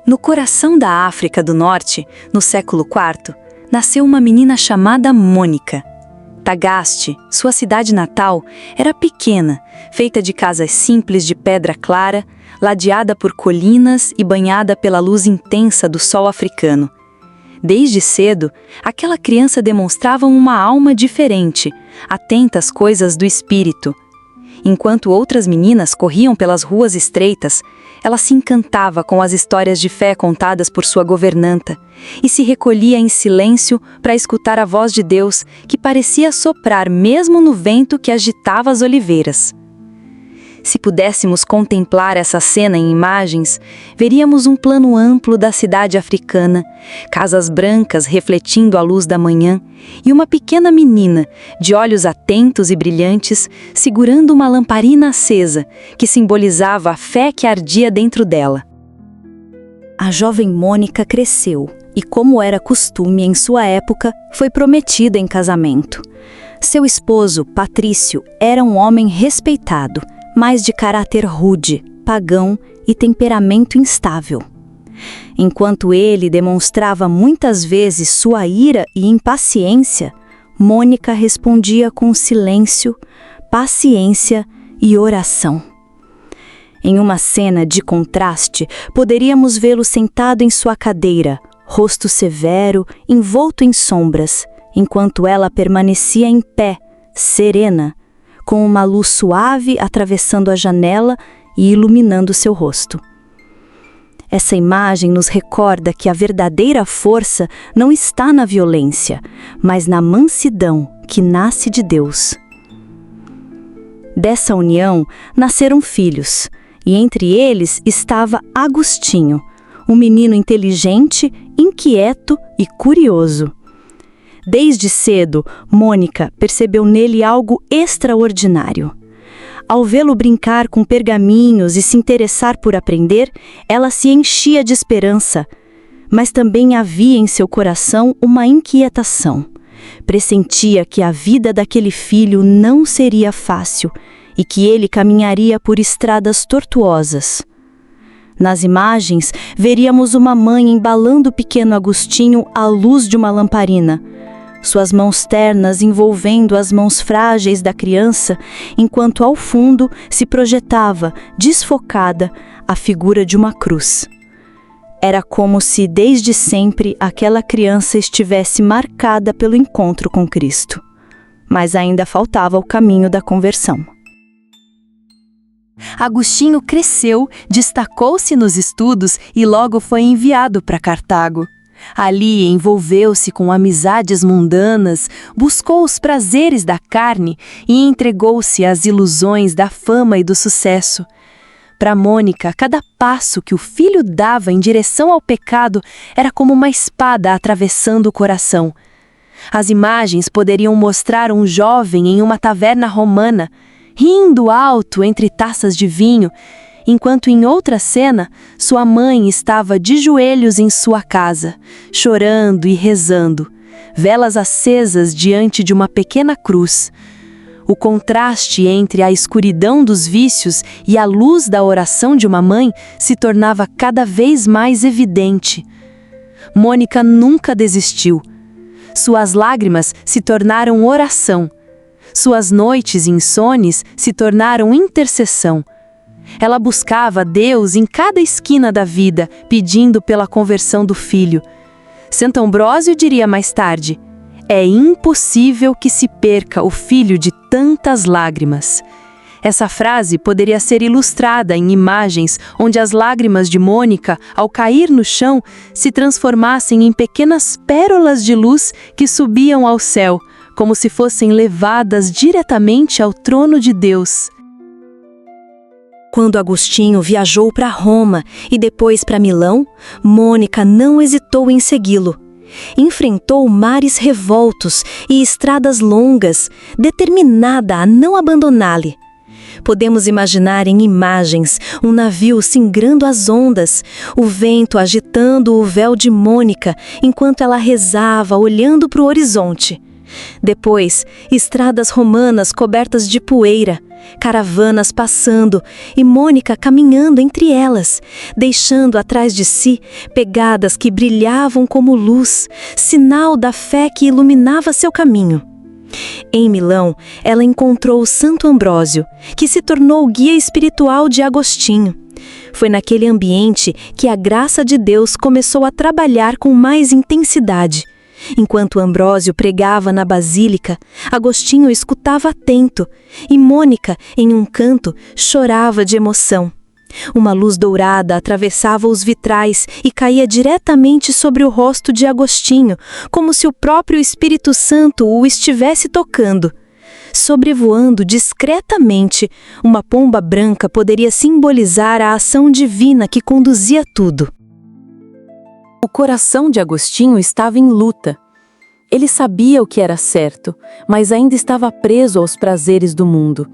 No coração da África do Norte, no século IV, nasceu uma menina chamada Mônica. Tagaste, sua cidade natal, era pequena, feita de casas simples de pedra clara, ladeada por colinas e banhada pela luz intensa do sol africano. Desde cedo, aquela criança demonstrava uma alma diferente, atenta às coisas do espírito. Enquanto outras meninas corriam pelas ruas estreitas, ela se encantava com as histórias de fé contadas por sua governanta e se recolhia em silêncio para escutar a voz de Deus que parecia soprar mesmo no vento que agitava as oliveiras. Se pudéssemos contemplar essa cena em imagens, veríamos um plano amplo da cidade africana, casas brancas refletindo a luz da manhã e uma pequena menina, de olhos atentos e brilhantes, segurando uma lamparina acesa, que simbolizava a fé que ardia dentro dela. A jovem Mônica cresceu e, como era costume em sua época, foi prometida em casamento. Seu esposo, Patrício, era um homem respeitado, mas de caráter rude, pagão e temperamento instável. Enquanto ele demonstrava muitas vezes sua ira e impaciência, Mônica respondia com silêncio, paciência e oração. Em uma cena de contraste, poderíamos vê-lo sentado em sua cadeira, rosto severo, envolto em sombras, enquanto ela permanecia em pé, serena, com uma luz suave atravessando a janela e iluminando seu rosto. Essa imagem nos recorda que a verdadeira força não está na violência, mas na mansidão que nasce de Deus. Dessa união nasceram filhos, e entre eles estava Agostinho, um menino inteligente, inquieto e curioso. Desde cedo, Mônica percebeu nele algo extraordinário. Ao vê-lo brincar com pergaminhos e se interessar por aprender, ela se enchia de esperança, mas também havia em seu coração uma inquietação. Pressentia que a vida daquele filho não seria fácil e que ele caminharia por estradas tortuosas. Nas imagens, veríamos uma mãe embalando o pequeno Agostinho à luz de uma lamparina, suas mãos ternas envolvendo as mãos frágeis da criança, enquanto ao fundo se projetava, desfocada, a figura de uma cruz. Era como se, desde sempre, aquela criança estivesse marcada pelo encontro com Cristo. Mas ainda faltava o caminho da conversão. Agostinho cresceu, destacou-se nos estudos e logo foi enviado para Cartago. Ali envolveu-se com amizades mundanas, buscou os prazeres da carne e entregou-se às ilusões da fama e do sucesso. Para Mônica, cada passo que o filho dava em direção ao pecado era como uma espada atravessando o coração. As imagens poderiam mostrar um jovem em uma taverna romana, rindo alto entre taças de vinho, enquanto em outra cena, sua mãe estava de joelhos em sua casa, chorando e rezando, velas acesas diante de uma pequena cruz. O contraste entre a escuridão dos vícios e a luz da oração de uma mãe se tornava cada vez mais evidente. Mônica nunca desistiu. Suas lágrimas se tornaram oração. Suas noites insones se tornaram intercessão. Ela buscava Deus em cada esquina da vida, pedindo pela conversão do filho. Santo Ambrósio diria mais tarde: é impossível que se perca o filho de tantas lágrimas. Essa frase poderia ser ilustrada em imagens onde as lágrimas de Mônica, ao cair no chão, se transformassem em pequenas pérolas de luz que subiam ao céu, como se fossem levadas diretamente ao trono de Deus. Quando Agostinho viajou para Roma e depois para Milão, Mônica não hesitou em segui-lo. Enfrentou mares revoltos e estradas longas, determinada a não abandoná-lo. Podemos imaginar em imagens um navio singrando as ondas, o vento agitando o véu de Mônica enquanto ela rezava olhando para o horizonte. Depois, estradas romanas cobertas de poeira, caravanas passando e Mônica caminhando entre elas, deixando atrás de si pegadas que brilhavam como luz, sinal da fé que iluminava seu caminho. Em Milão, ela encontrou o Santo Ambrósio, que se tornou o guia espiritual de Agostinho. Foi naquele ambiente que a graça de Deus começou a trabalhar com mais intensidade. Enquanto Ambrósio pregava na basílica, Agostinho escutava atento, e Mônica, em um canto, chorava de emoção. Uma luz dourada atravessava os vitrais e caía diretamente sobre o rosto de Agostinho, como se o próprio Espírito Santo o estivesse tocando. Sobrevoando discretamente, uma pomba branca poderia simbolizar a ação divina que conduzia tudo. O coração de Agostinho estava em luta. Ele sabia o que era certo, mas ainda estava preso aos prazeres do mundo.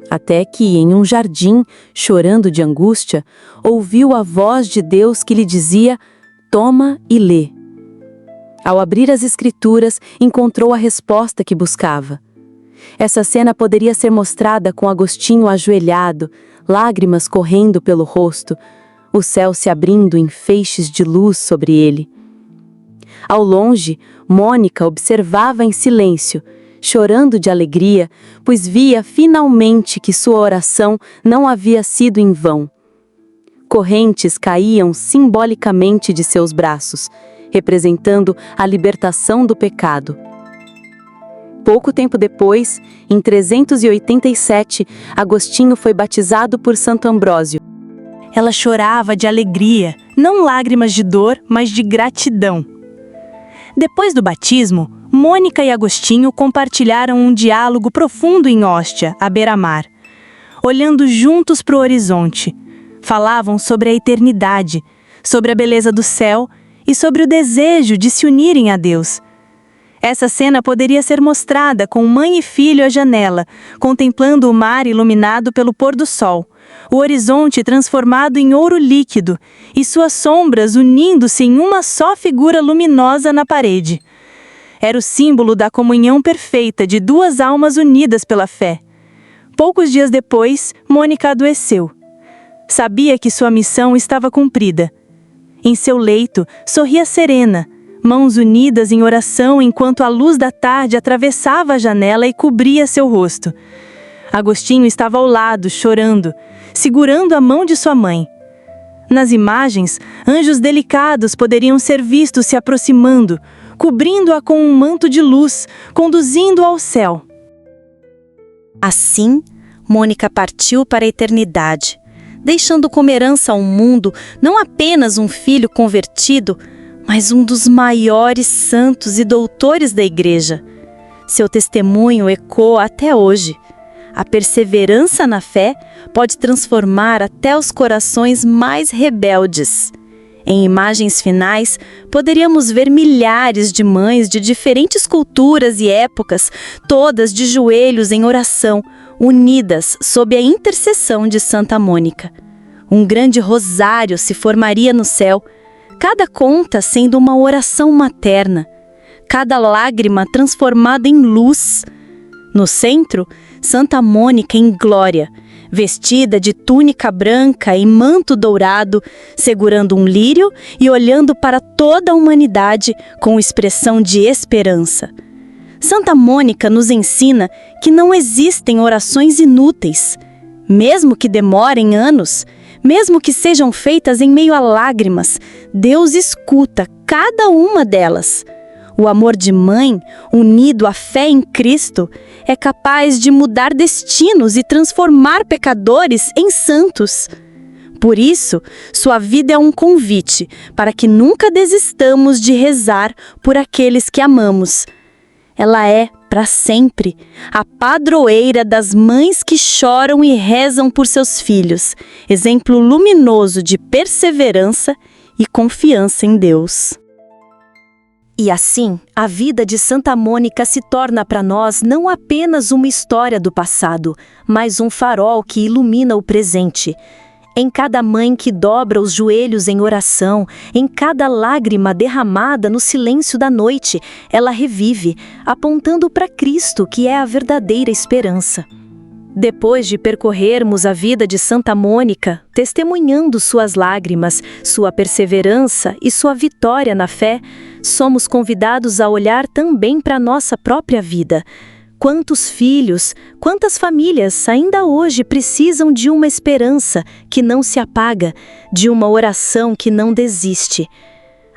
Até que, em um jardim, chorando de angústia, ouviu a voz de Deus que lhe dizia: "Toma e lê". Ao abrir as Escrituras, encontrou a resposta que buscava. Essa cena poderia ser mostrada com Agostinho ajoelhado, lágrimas correndo pelo rosto, o céu se abrindo em feixes de luz sobre ele. Ao longe, Mônica observava em silêncio, chorando de alegria, pois via finalmente que sua oração não havia sido em vão. Correntes caíam simbolicamente de seus braços, representando a libertação do pecado. Pouco tempo depois, em 387, Agostinho foi batizado por Santo Ambrósio. Ela chorava de alegria, não lágrimas de dor, mas de gratidão. Depois do batismo, Mônica e Agostinho compartilharam um diálogo profundo em Ostia, à beira-mar. Olhando juntos para o horizonte, falavam sobre a eternidade, sobre a beleza do céu e sobre o desejo de se unirem a Deus. Essa cena poderia ser mostrada com mãe e filho à janela, contemplando o mar iluminado pelo pôr do sol, o horizonte transformado em ouro líquido e suas sombras unindo-se em uma só figura luminosa na parede. Era o símbolo da comunhão perfeita de duas almas unidas pela fé. Poucos dias depois, Mônica adoeceu. Sabia que sua missão estava cumprida. Em seu leito, sorria serena, mãos unidas em oração enquanto a luz da tarde atravessava a janela e cobria seu rosto. Agostinho estava ao lado, chorando, segurando a mão de sua mãe. Nas imagens, anjos delicados poderiam ser vistos se aproximando, cobrindo-a com um manto de luz, conduzindo-a ao céu. Assim, Mônica partiu para a eternidade, deixando como herança ao mundo não apenas um filho convertido, mas um dos maiores santos e doutores da Igreja. Seu testemunho ecoa até hoje. A perseverança na fé pode transformar até os corações mais rebeldes. Em imagens finais, poderíamos ver milhares de mães de diferentes culturas e épocas, todas de joelhos em oração, unidas sob a intercessão de Santa Mônica. Um grande rosário se formaria no céu, cada conta sendo uma oração materna, cada lágrima transformada em luz. No centro, Santa Mônica em glória, vestida de túnica branca e manto dourado, segurando um lírio e olhando para toda a humanidade com expressão de esperança. Santa Mônica nos ensina que não existem orações inúteis. Mesmo que demorem anos, mesmo que sejam feitas em meio a lágrimas, Deus escuta cada uma delas. O amor de mãe, unido à fé em Cristo, é capaz de mudar destinos e transformar pecadores em santos. Por isso, sua vida é um convite para que nunca desistamos de rezar por aqueles que amamos. Ela é, para sempre, a padroeira das mães que choram e rezam por seus filhos, exemplo luminoso de perseverança e confiança em Deus. E assim, a vida de Santa Mônica se torna para nós não apenas uma história do passado, mas um farol que ilumina o presente. em cada mãe que dobra os joelhos em oração, em cada lágrima derramada no silêncio da noite, ela revive, apontando para Cristo, que é a verdadeira esperança. Depois de percorrermos a vida de Santa Mônica, testemunhando suas lágrimas, sua perseverança e sua vitória na fé, somos convidados a olhar também para a nossa própria vida. Quantos filhos, quantas famílias ainda hoje precisam de uma esperança que não se apaga, de uma oração que não desiste?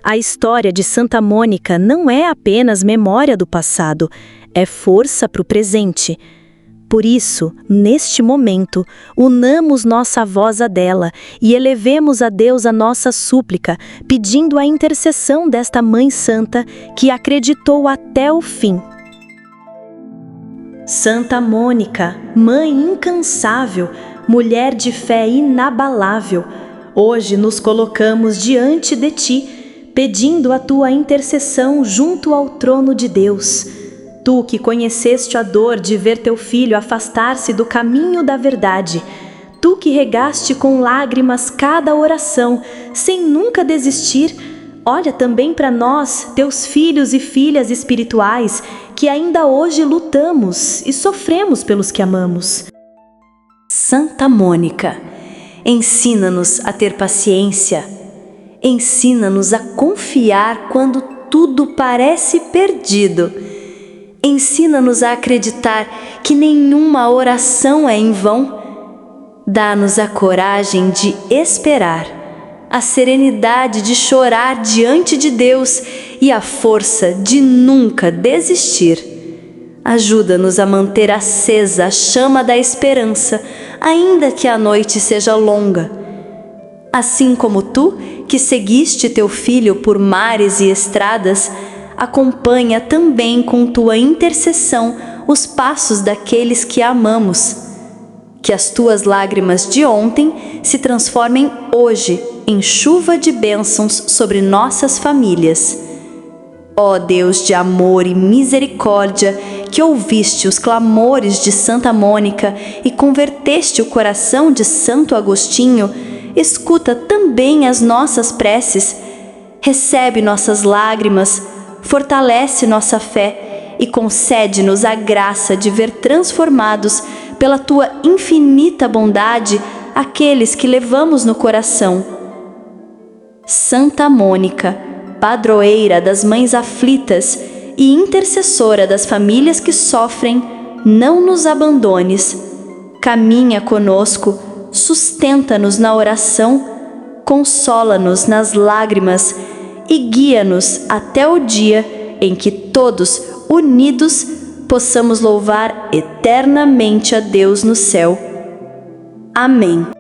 A história de Santa Mônica não é apenas memória do passado, é força para o presente. Por isso, neste momento, unamos nossa voz à dela e elevemos a Deus a nossa súplica, pedindo a intercessão desta Mãe Santa que acreditou até o fim. Santa Mônica, Mãe incansável, mulher de fé inabalável, hoje nos colocamos diante de Ti, pedindo a Tua intercessão junto ao trono de Deus. Tu que conheceste a dor de ver teu filho afastar-se do caminho da verdade, tu que regaste com lágrimas cada oração, sem nunca desistir, olha também para nós, teus filhos e filhas espirituais, que ainda hoje lutamos e sofremos pelos que amamos. Santa Mônica, ensina-nos a ter paciência, ensina-nos a confiar quando tudo parece perdido. Ensina-nos a acreditar que nenhuma oração é em vão. Dá-nos a coragem de esperar, a serenidade de chorar diante de Deus e a força de nunca desistir. Ajuda-nos a manter acesa a chama da esperança, ainda que a noite seja longa. Assim como tu, que seguiste teu filho por mares e estradas, acompanha também com tua intercessão os passos daqueles que amamos. Que as tuas lágrimas de ontem se transformem hoje em chuva de bênçãos sobre nossas famílias. Ó Deus de amor e misericórdia, que ouviste os clamores de Santa Mônica e converteste o coração de Santo Agostinho, escuta também as nossas preces, recebe nossas lágrimas, fortalece nossa fé e concede-nos a graça de ver transformados pela Tua infinita bondade aqueles que levamos no coração. Santa Mônica, padroeira das mães aflitas e intercessora das famílias que sofrem, não nos abandones. Caminha conosco, sustenta-nos na oração, consola-nos nas lágrimas e guia-nos até o dia em que todos, unidos, possamos louvar eternamente a Deus no céu. Amém.